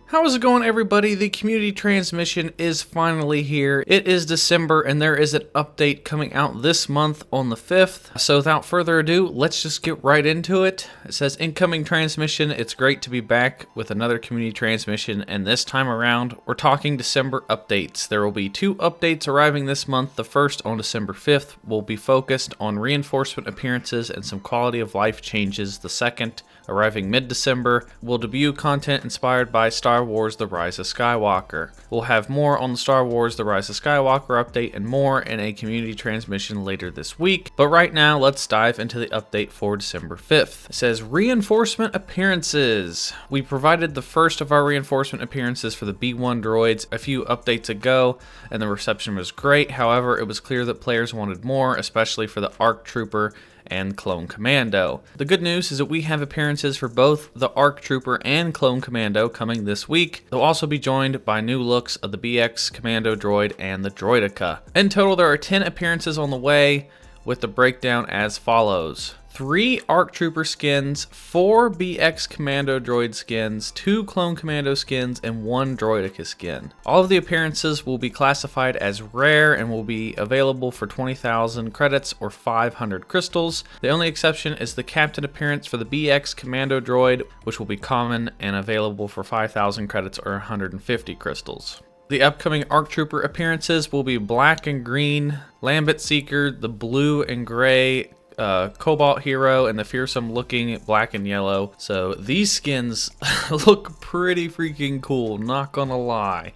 How is it going, everybody? The community transmission is finally here. It is December and there is an update coming out this month on the 5th. So without further ado, let's just get right into it. It says incoming transmission. It's great to be back with another community transmission, and this time around we're talking December updates. There will be 2 updates arriving this month. The first, on December 5th, will be focused on reinforcement appearances and some quality of life changes. The second, arriving mid-December, will debut content inspired by Star Wars The Rise of Skywalker. We'll have more on the Star Wars The Rise of Skywalker update and more in a community transmission later this week. But right now, let's dive into the update for December 5th. It says reinforcement appearances. We provided the first of our reinforcement appearances for the B1 droids a few updates ago, and the reception was great. However, it was clear that players wanted more, especially for the ARC Trooper and Clone Commando. The good news is that we have appearances for both the ARC Trooper and Clone Commando coming this week. They'll also be joined by new looks of the BX Commando droid and the Droideka. In total, there are 10 appearances on the way, with the breakdown as follows: 3 ARC Trooper skins, 4 BX Commando droid skins, 2 Clone Commando skins, and 1 Droideka skin. All of the appearances will be classified as rare and will be available for 20,000 credits or 500 crystals. The only exception is the Captain appearance for the BX Commando droid, which will be common and available for 5,000 credits or 150 crystals. The upcoming ARC Trooper appearances will be Black and Green, Lambent Seeker, the Blue and Gray Cobalt Hero, and the fearsome looking Black and Yellow. So these skins look pretty freaking cool, not gonna lie.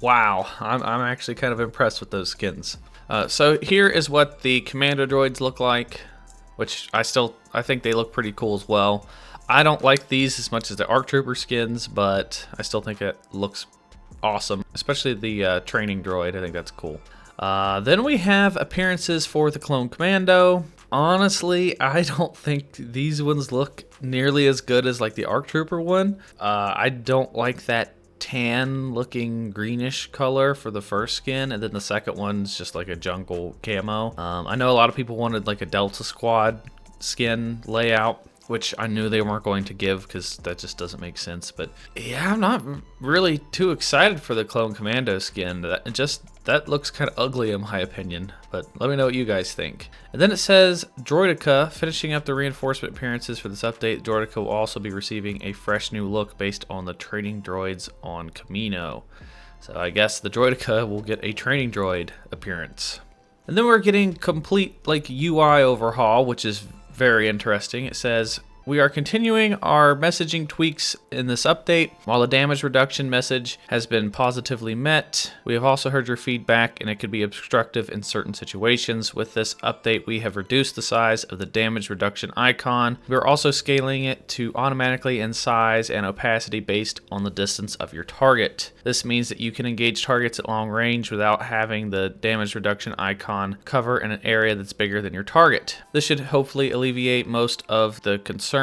Wow, I'm actually kind of impressed with those skins. So here is what the Commando droids look like, which I think they look pretty cool as well. I don't like these as much as the ARC Trooper skins, but I still think it looks awesome, especially the training droid. I think that's cool. Then we have appearances for the Clone Commando. Honestly, I don't think these ones look nearly as good as like the ARC Trooper one. I don't like that tan looking greenish color for the first skin, and then the second one's just like a jungle camo. I know a lot of people wanted like a Delta Squad skin layout, which I knew they weren't going to give because that just doesn't make sense. But yeah, I'm not really too excited for the Clone Commando skin. That looks kind of ugly in my opinion, but let me know what you guys think. And then it says Droideka, finishing up the reinforcement appearances for this update. Droideka will also be receiving a fresh new look based on the training droids on Kamino. So I guess the Droideka will get a training droid appearance. And then we're getting complete like UI overhaul, which is very interesting. It says, we are continuing our messaging tweaks in this update. While the damage reduction message has been positively met, we have also heard your feedback and it could be obstructive in certain situations. With this update, we have reduced the size of the damage reduction icon. We are also scaling it to automatically in size and opacity based on the distance of your target. This means that you can engage targets at long range without having the damage reduction icon cover in an area that's bigger than your target. This should hopefully alleviate most of the concerns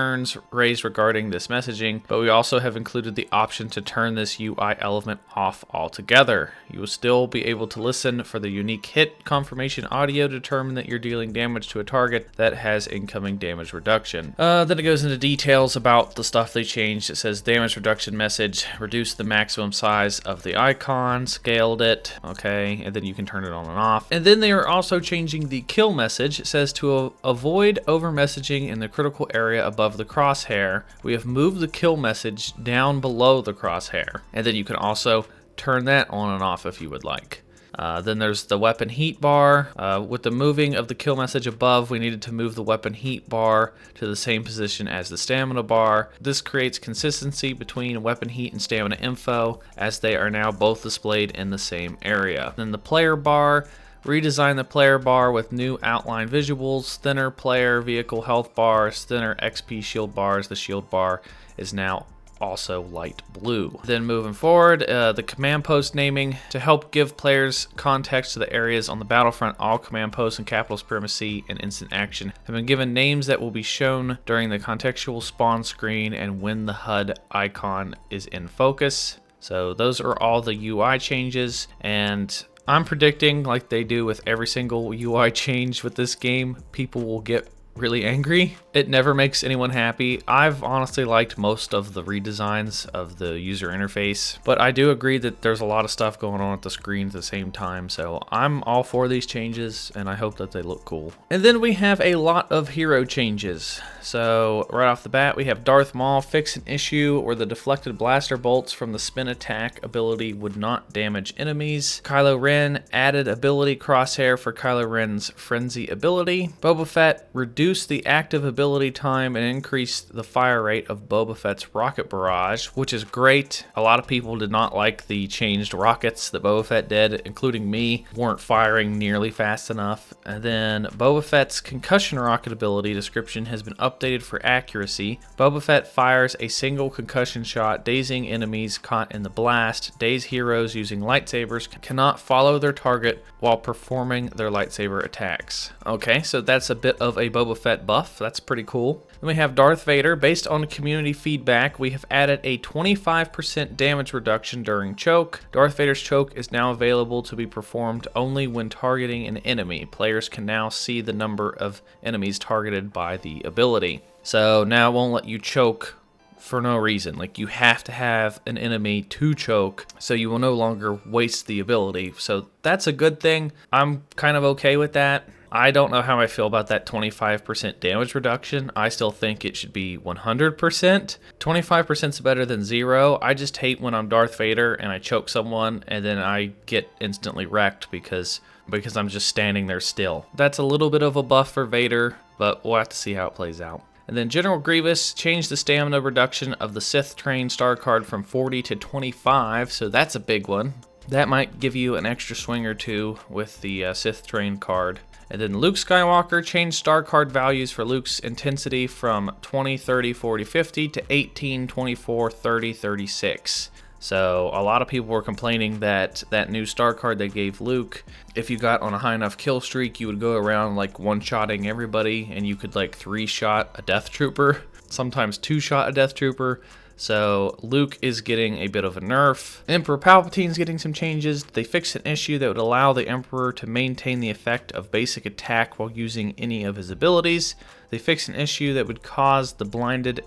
raised regarding this messaging, but we also have included the option to turn this UI element off altogether. You will still be able to listen for the unique hit confirmation audio to determine that you're dealing damage to a target that has incoming damage reduction. Then it goes into details about the stuff they changed. It says damage reduction message, reduced the maximum size of the icon, scaled it, okay, and then you can turn it on and off. And then they are also changing the kill message. It says to avoid over messaging in the critical area above the crosshair, we have moved the kill message down below the crosshair, and then you can also turn that on and off if you would like. Then there's the weapon heat bar. With the moving of the kill message above, we needed to move the weapon heat bar to the same position as the stamina bar. This creates consistency between weapon heat and stamina info, as they are now both displayed in the same area. Then the player bar. Redesign the player bar with new outline visuals, thinner player vehicle health bars, thinner XP shield bars. The shield bar is now also light blue. Then moving forward, the command post naming. To help give players context to the areas on the battlefront, all command posts in capital supremacy and instant action have been given names that will be shown during the contextual spawn screen and when the HUD icon is in focus. So those are all the UI changes, and I'm predicting, like they do with every single UI change with this game, people will get really angry. It never makes anyone happy. I've honestly liked most of the redesigns of the user interface, but I do agree that there's a lot of stuff going on at the screen at the same time, so I'm all for these changes, and I hope that they look cool. And then we have a lot of hero changes. So right off the bat, we have Darth Maul fix an issue where the deflected blaster bolts from the spin attack ability would not damage enemies. Kylo Ren added ability crosshair for Kylo Ren's frenzy ability. Boba Fett reduced the active ability time and increased the fire rate of Boba Fett's rocket barrage, which is great. A lot of people did not like the changed rockets that Boba Fett did, including me, weren't firing nearly fast enough. And then Boba Fett's concussion rocket ability description has been updated for accuracy. Boba Fett fires a single concussion shot, dazing enemies caught in the blast. Dazed heroes using lightsabers cannot follow their target while performing their lightsaber attacks. Okay, so that's a bit of a Boba Fett buff. That's pretty cool. Then we have Darth Vader. Based on community feedback, we have added a 25% damage reduction during choke. Darth Vader's choke is now available to be performed only when targeting an enemy. Players can now see the number of enemies targeted by the ability. So now it won't let you choke for no reason. Like, you have to have an enemy to choke, so you will no longer waste the ability. So that's a good thing. I'm kind of okay with that. I don't know how I feel about that 25% damage reduction. I still think it should be 100%. 25% is better than 0. I just hate when I'm Darth Vader and I choke someone and then I get instantly wrecked because I'm just standing there still. That's a little bit of a buff for Vader, but we'll have to see how it plays out. And then General Grievous changed the stamina reduction of the Sith Train star card from 40 to 25, so that's a big one. That might give you an extra swing or two with the Sith Train card. And then Luke Skywalker changed star card values for Luke's intensity from 20, 30, 40, 50 to 18, 24, 30, 36. So a lot of people were complaining that that new star card they gave Luke, if you got on a high enough kill streak, you would go around like one-shotting everybody, and you could like 3-shot a Death Trooper, sometimes 2-shot a Death Trooper. So Luke is getting a bit of a nerf. Emperor Palpatine's getting some changes. They fixed an issue that would allow the Emperor to maintain the effect of basic attack while using any of his abilities. They fixed an issue that would cause the blinded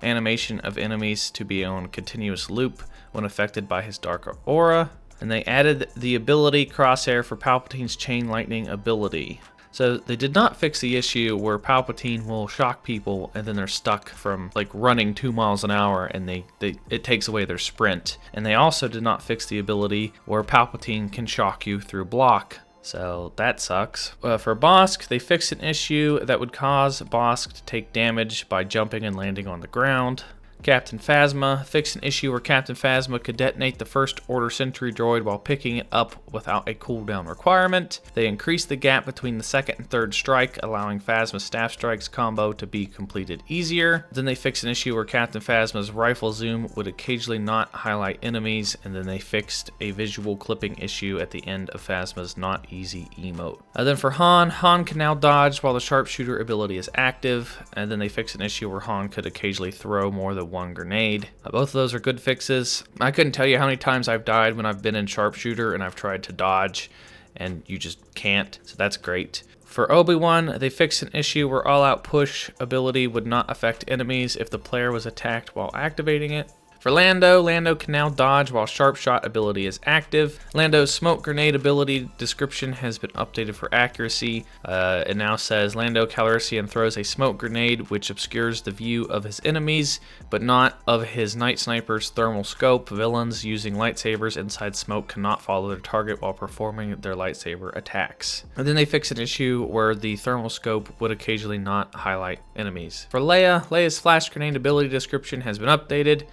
animation of enemies to be on continuous loop when affected by his dark aura. And they added the ability crosshair for Palpatine's chain lightning ability. So they did not fix the issue where Palpatine will shock people and then they're stuck from like running 2 miles an hour and it takes away their sprint. And they also did not fix the ability where Palpatine can shock you through block. So that sucks. For Bossk, they fixed an issue that would cause Bossk to take damage by jumping and landing on the ground. Captain Phasma fixed an issue where Captain Phasma could detonate the First Order Sentry droid while picking it up without a cooldown requirement. They increased the gap between the second and third strike, allowing Phasma's Staff Strikes combo to be completed easier. Then they fixed an issue where Captain Phasma's rifle zoom would occasionally not highlight enemies, and then they fixed a visual clipping issue at the end of Phasma's Not Easy emote. Then for Han can now dodge while the Sharpshooter ability is active, and then they fixed an issue where Han could occasionally throw more than one grenade. Both of those are good fixes. I couldn't tell you how many times I've died when I've been in Sharpshooter and I've tried to dodge and you just can't, so that's great. For Obi-Wan, they fixed an issue where all-out push ability would not affect enemies if the player was attacked while activating it. For Lando can now dodge while Sharp Shot ability is active. Lando's smoke grenade ability description has been updated for accuracy. It now says Lando Calrissian throws a smoke grenade which obscures the view of his enemies, but not of his Night Sniper's thermal scope. Villains using lightsabers inside smoke cannot follow their target while performing their lightsaber attacks. And then they fixed an issue where the thermal scope would occasionally not highlight enemies. For Leia's flash grenade ability description has been updated.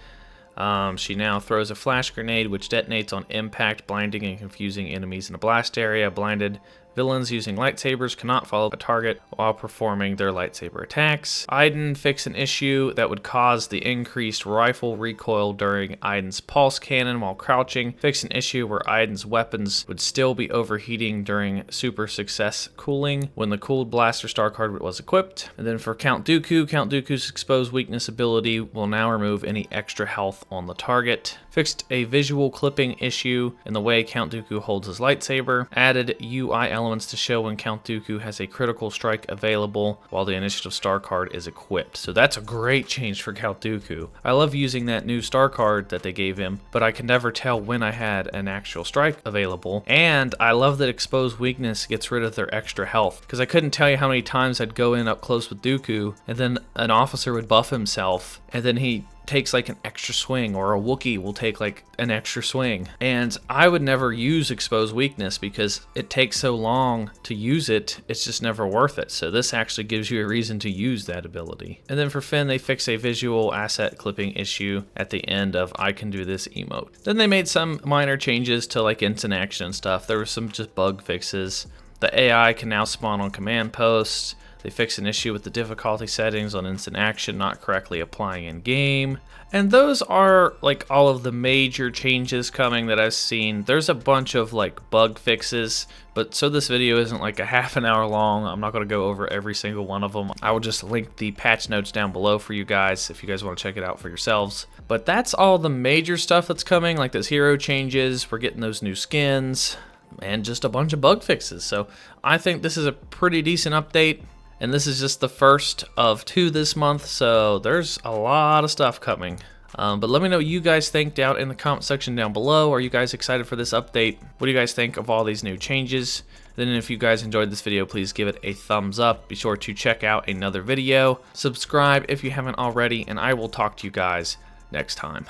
She now throws a flash grenade which detonates on impact, blinding and confusing enemies in a blast area. Blinded villains using lightsabers cannot follow a target while performing their lightsaber attacks. Iden fixed an issue that would cause the increased rifle recoil during Iden's pulse cannon while crouching. Fixed an issue where Iden's weapons would still be overheating during super success cooling when the cooled blaster star card was equipped. And then for Count Dooku's exposed weakness ability will now remove any extra health on the target. Fixed a visual clipping issue in the way Count Dooku holds his lightsaber. Added UI elements to show when Count Dooku has a critical strike available while the initiative star card is equipped. So that's a great change for Count Dooku. I love using that new star card that they gave him, but I can never tell when I had an actual strike available. And I love that exposed weakness gets rid of their extra health, because I couldn't tell you how many times I'd go in up close with Dooku and then an officer would buff himself and then he takes like an extra swing, or a Wookiee will take like an extra swing. And I would never use exposed weakness because it takes so long to use it, it's just never worth it. So this actually gives you a reason to use that ability. And then for Finn, they fix a visual asset clipping issue at the end of I can do this emote. Then they made some minor changes to like instant action and stuff. There were some just bug fixes. The AI can now spawn on command posts. They fixed an issue with the difficulty settings on instant action not correctly applying in game. And those are like all of the major changes coming that I've seen. There's a bunch of like bug fixes, but so this video isn't like a half an hour long, I'm not going to go over every single one of them. I will just link the patch notes down below for you guys if you guys want to check it out for yourselves. But that's all the major stuff that's coming, like those hero changes, we're getting those new skins, and just a bunch of bug fixes. So I think this is a pretty decent update. And this is just the first of 2 this month, so there's a lot of stuff coming. But let me know what you guys think down in the comment section down below. Are you guys excited for this update? What do you guys think of all these new changes? Then if you guys enjoyed this video, please give it a thumbs up. Be sure to check out another video. Subscribe if you haven't already, and I will talk to you guys next time.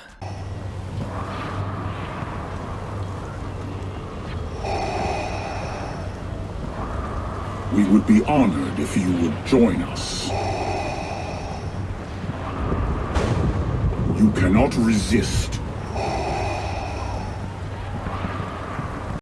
We would be honored if you would join us. You cannot resist